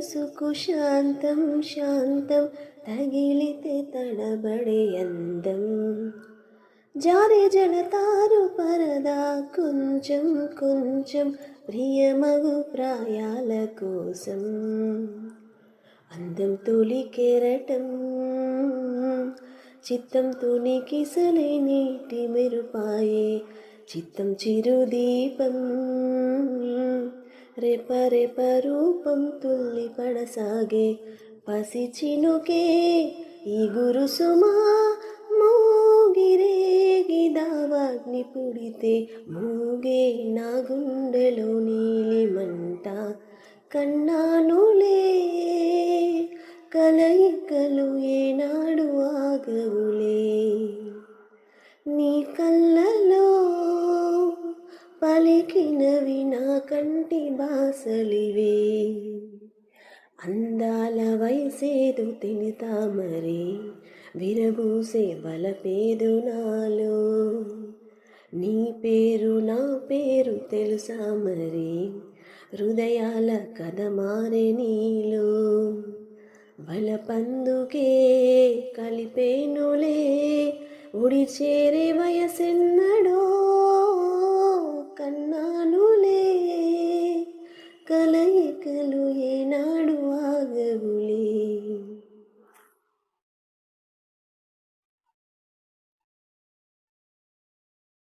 మనసుకు శాంతం శాంతం తగిలితే తడబడే అందం జారే జనతారు పరదా కొంచెం కొంచెం ప్రియమగు ప్రాయాల కోసం అందం తొలి కెరటం చిత్తంతో నీకిసలే నీటి మెరుపాయే చిత్తం చిరుదీపం రేప రేప రూపం తుల్లి పడసాగే పసి చినుకే ఈ గురుసుమా మోగిరేగి దావాగ్ని పుడితే మూగే నా గుండెలో నీలిమంట కన్నానులే కలయికలు ఏనాడు ఆగవులే నీ కళ్ళలో పలికినవి నా కంటి బాసలివే అందాల వయసేదు తెలితా మరి విరబూసే బలపేదు నాలో నీ పేరు నా పేరు తెలుసా మరి హృదయాల కథ మారే నీలో బలపందుకే కలిపేనులే ఉడి చేరే వయసెన్నడో కన్నానులే కలయికలు ఏనాడు